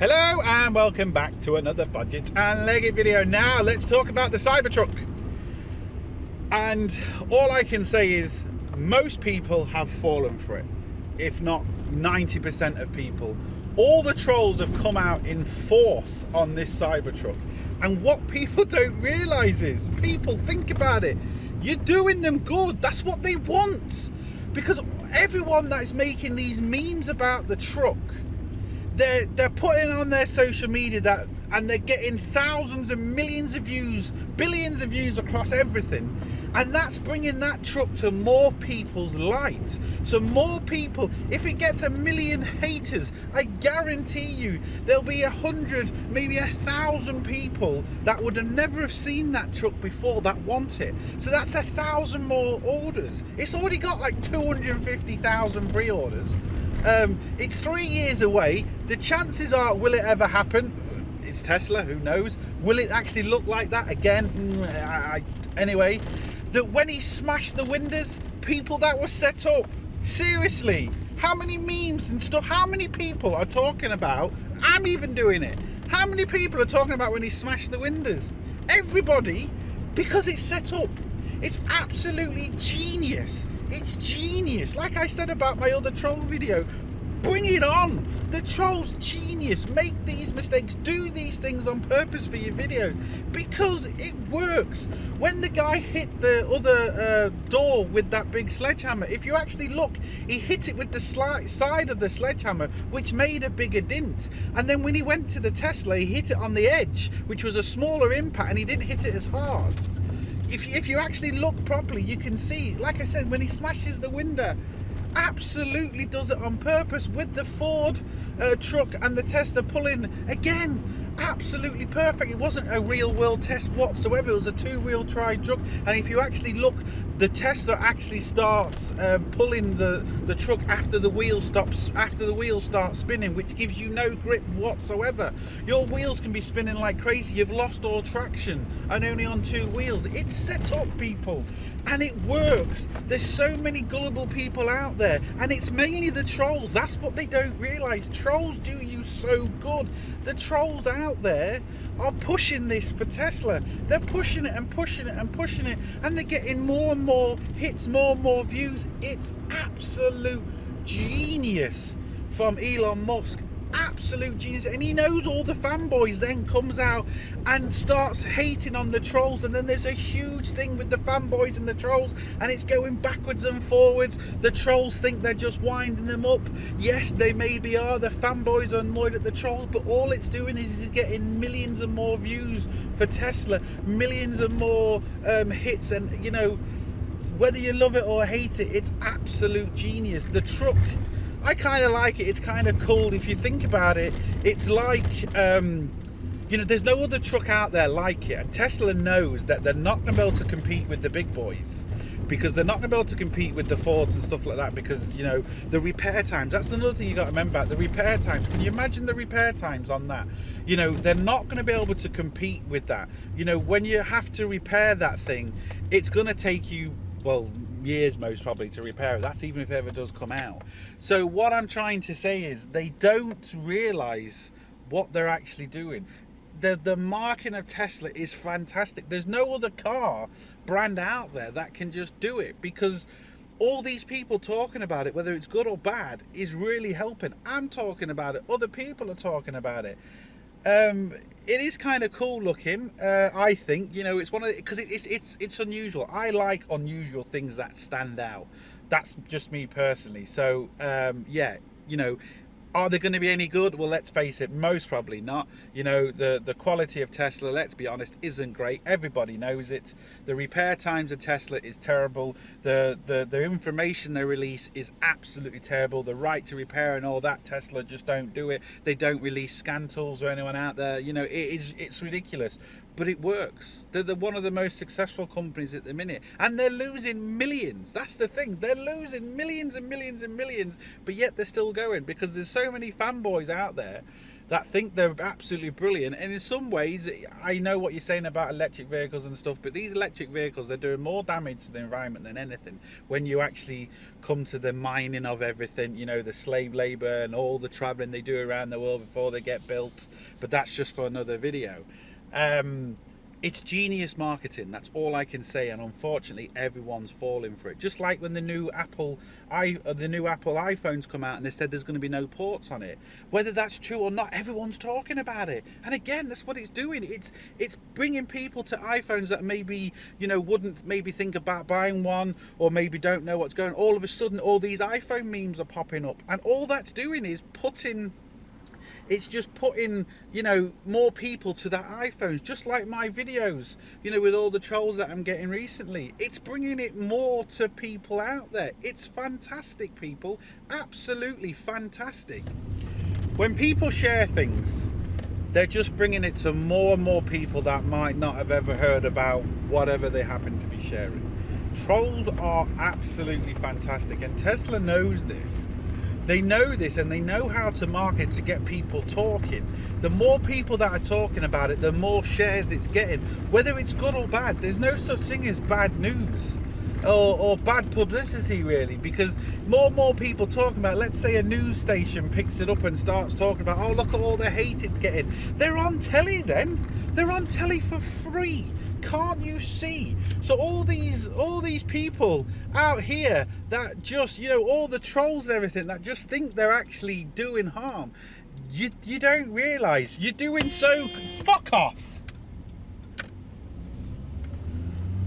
Hello and welcome back to another Bodgit and Leggit video. Now let's talk about the Cybertruck. And all I can say is most people have fallen for it, if not 90% of people. All the trolls have come out in force on this Cybertruck. And what people don't realise is, people think about it, you're doing them good. That's what they want. Because everyone that's making these memes about the truck, they're putting on their social media that, and they're getting thousands and millions of views, billions of views across everything, and that's bringing that truck to more people's light. So more people, if it gets 1 million haters, I guarantee you there'll be 100, maybe 1,000 people that would have never have seen that truck before that want it. So that's 1,000 more orders. It's already got like 250,000 pre-orders. It's 3 years away. The chances are, will it ever happen? It's Tesla, who knows? Will it actually look like that again? Anyway, that when he smashed the windows, people that were set up, seriously, how many memes and stuff, how many people are talking about, I'm even doing it, how many people are talking about when he smashed the windows? Everybody, because it's set up. It's absolutely genius. It's genius. Like I said about my other troll video, bring it on. The troll's genius. Make these mistakes. Do these things on purpose for your videos because it works. When the guy hit the other door with that big sledgehammer, if you actually look, he hit it with the side of the sledgehammer, which made a bigger dent. And then when he went to the Tesla, he hit it on the edge, which was a smaller impact, and he didn't hit it as hard. If you actually look properly, you can see, like I said, when he smashes the window, absolutely does it on purpose with the Ford truck and the Tesla pulling again. Absolutely perfect. It wasn't a real world test whatsoever. It was a two-wheel tried truck, and if you actually look, the Tesla actually starts pulling the truck after the wheels start spinning, which gives you no grip whatsoever. Your wheels can be spinning like crazy. You've lost all traction and only on two wheels. It's set up, people, and it works. There's so many gullible people out there, and it's mainly the trolls. That's what they don't realize. Trolls do you so good. The trolls out there are pushing this for Tesla. They're pushing it and pushing it and pushing it, and they're getting more and more hits, more and more views. It's absolute genius from Elon Musk. Absolute genius. And he knows all the fanboys then comes out and starts hating on the trolls, and then there's a huge thing with the fanboys and the trolls, and it's going backwards and forwards. The trolls think they're just winding them up. Yes, they maybe are. The fanboys are annoyed at the trolls, but all it's doing is getting millions and more views for Tesla, millions and more hits. And you know, whether you love it or hate it, it's absolute genius. The truck, I kind of like it. It's kind of cool if you think about it. It's like, you know, there's no other truck out there like it. And Tesla knows that they're not going to be able to compete with the big boys, because they're not going to be able to compete with the Fords and stuff like that, because, you know, the repair times, that's another thing you got to remember about the repair times. Can you imagine the repair times on that? You know, they're not going to be able to compete with that. You know, when you have to repair that thing, it's going to take you, well, years most probably to repair it. That's even if it ever does come out. So what I'm trying to say is they don't realize what they're actually doing. The marketing of Tesla is fantastic. There's no other car brand out there that can just do it, because all these people talking about it, whether it's good or bad, is really helping. I'm talking about it, other people are talking about it. It is kind of cool looking. I think, you know, it's one of the, because it's unusual. I like unusual things that stand out. That's just me personally. So yeah, you know, are they going to be any good? Well, let's face it, most probably not. You know, the quality of Tesla, let's be honest, isn't great. Everybody knows it. The repair times of Tesla is terrible. The information they release is absolutely terrible. The right to repair and all that, Tesla just don't do it. They don't release scan tools or anyone out there. You know, it's ridiculous. But it works. They're one of the most successful companies at the minute, and they're losing millions. That's the thing. They're losing millions and millions and millions, but yet they're still going, because there's so many fanboys out there that think they're absolutely brilliant. And in some ways, I know what you're saying about electric vehicles and stuff, but these electric vehicles, they're doing more damage to the environment than anything when you actually come to the mining of everything, you know, the slave labor and all the traveling they do around the world before they get built. But that's just for another video. It's genius marketing, that's all I can say, and unfortunately everyone's falling for it. Just like when the new Apple iPhones come out and they said there's going to be no ports on it. Whether that's true or not, everyone's talking about it. And again, that's what it's doing. It's bringing people to iPhones that maybe, you know, wouldn't maybe think about buying one, or maybe don't know what's going on. All of a sudden, all these iPhone memes are popping up, and all that's doing is it's just putting, you know, more people to their iPhones, just like my videos, you know, with all the trolls that I'm getting recently. It's bringing it more to people out there. It's fantastic, people. Absolutely fantastic. When people share things, they're just bringing it to more and more people that might not have ever heard about whatever they happen to be sharing. Trolls are absolutely fantastic, and Tesla knows this. They know this, and they know how to market to get people talking. The more people that are talking about it, the more shares it's getting. Whether it's good or bad, there's no such thing as bad news or bad publicity, really, because more and more people talking about it. Let's say a news station picks it up and starts talking about, oh, look at all the hate it's getting. They're on telly then. They're on telly for free. Can't you see? So all these people out here that just, you know, all the trolls and everything that just think they're actually doing harm, you don't realise you're doing so. Fuck off.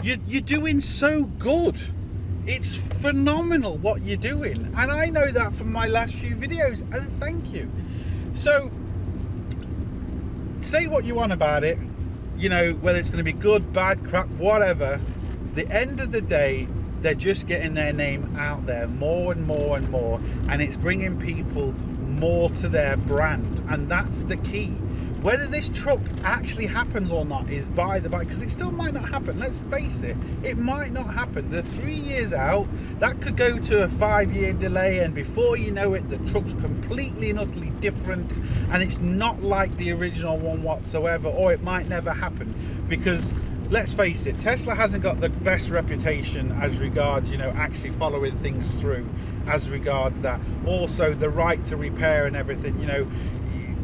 You're doing so good. It's phenomenal what you're doing, and I know that from my last few videos, and thank you. So say what you want about it, you know, whether it's going to be good, bad, crap, whatever. The end of the day, they're just getting their name out there more and more and more, and it's bringing people more to their brand, and that's the key. Whether this truck actually happens or not is by the by, because it still might not happen. Let's face it, it might not happen. They're 3 years out. That could go to a 5-year delay, and before you know it, the truck's completely and utterly different, and it's not like the original one whatsoever, or it might never happen. Because let's face it, Tesla hasn't got the best reputation as regards, you know, actually following things through, as regards that. Also, the right to repair and everything, you know,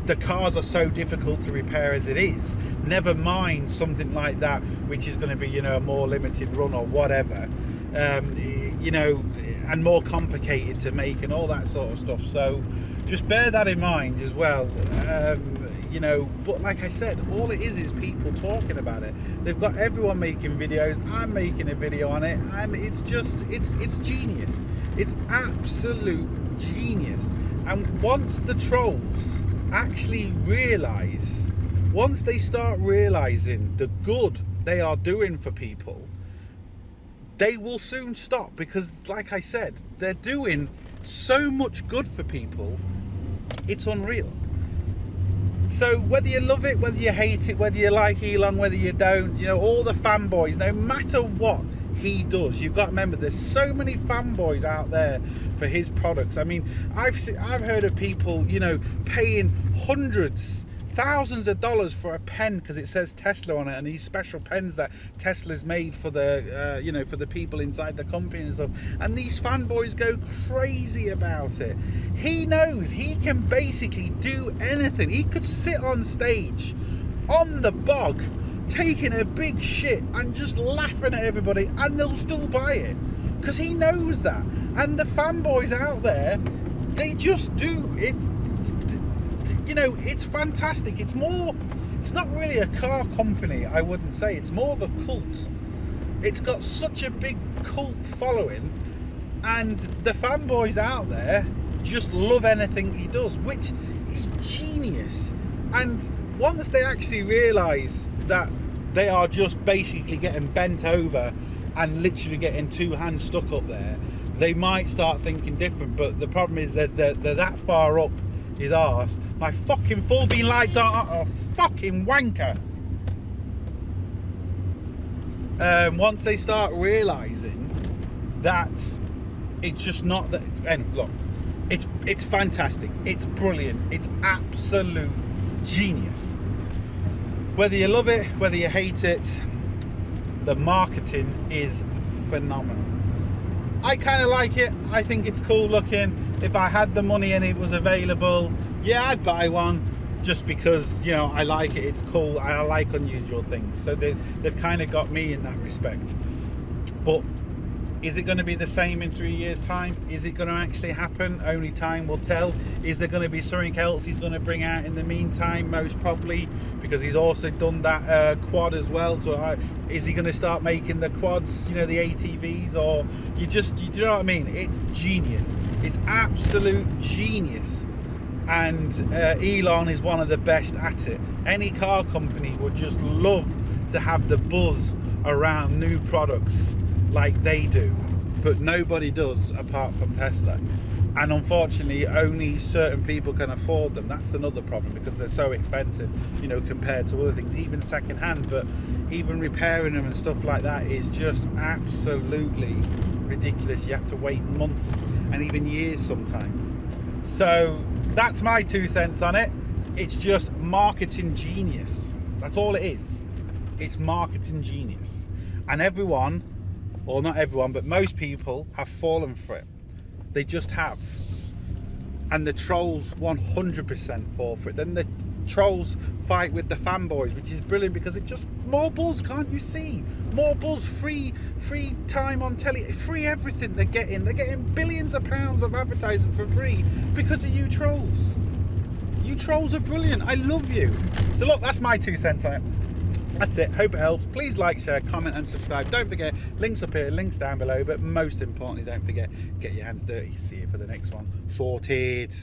the cars are so difficult to repair as it is, never mind something like that, which is going to be, you know, a more limited run or whatever, you know, and more complicated to make and all that sort of stuff. So just bear that in mind as well. You know, but like I said, all it is people talking about it. They've got everyone making videos. I'm making a video on it, and it's just, it's genius. It's absolute genius. And once the trolls actually realise, once they start realising the good they are doing for people, they will soon stop, because like I said, they're doing so much good for people, it's unreal. So whether you love it, whether you hate it, whether you like Elon, whether you don't, you know, all the fanboys, no matter what he does, you've got to remember there's so many fanboys out there for his products. I mean, I've heard of people, you know, paying hundreds, thousands of dollars for a pen because it says Tesla on it, and these special pens that Tesla's made for the you know, for the people inside the company and stuff, and these fanboys go crazy about it. He knows he can basically do anything. He could sit on stage on the bog taking a big shit and just laughing at everybody, and they'll still buy it because he knows that. And the fanboys out there, they just do. It's, you know, it's fantastic. It's not really a car company, I wouldn't say. It's more of a cult. It's got such a big cult following, and the fanboys out there just love anything he does, which is genius. And once they actually realise that they are just basically getting bent over and literally getting two hands stuck up there, they might start thinking different. But the problem is that they're that far up his arse. My fucking full beam lights are a fucking wanker. Once they start realising that it's just not that. And look, it's fantastic, it's brilliant, it's absolute genius. Whether you love it, whether you hate it, the marketing is phenomenal. I kind of like it. I think it's cool looking. If I had the money and it was available, yeah, I'd buy one, just because, you know, I like it. It's cool. I like unusual things. So they've kind of got me in that respect. But is it going to be the same in 3 years' time? Is it going to actually happen? Only time will tell. Is there going to be something else he's going to bring out in the meantime? Most probably, because he's also done that quad as well. So is he going to start making the quads, you know, the ATVs? Or you know what I mean? It's genius. It's absolute genius. And Elon is one of the best at it. Any car company would just love to have the buzz around new products like they do, but nobody does apart from Tesla. And unfortunately, only certain people can afford them. That's another problem, because they're so expensive, you know, compared to other things, even second hand. But even repairing them and stuff like that is just absolutely ridiculous. You have to wait months and even years sometimes. So that's my 2 cents on it. It's just marketing genius. That's all it is. It's marketing genius. And everyone, or not everyone, but most people have fallen for it. They just have. And the trolls 100% fall for it. Then the trolls fight with the fanboys, which is brilliant, because it just, more buzz, can't you see? More buzz, free time on telly, free everything they're getting. They're getting billions of pounds of advertising for free because of you trolls. You trolls are brilliant. I love you. So look, that's my 2 cents on it. That's it. Hope it helps. Please like, share, comment and subscribe. Don't forget, links up here, links down below. But most importantly, don't forget, get your hands dirty. See you for the next one. Sorted.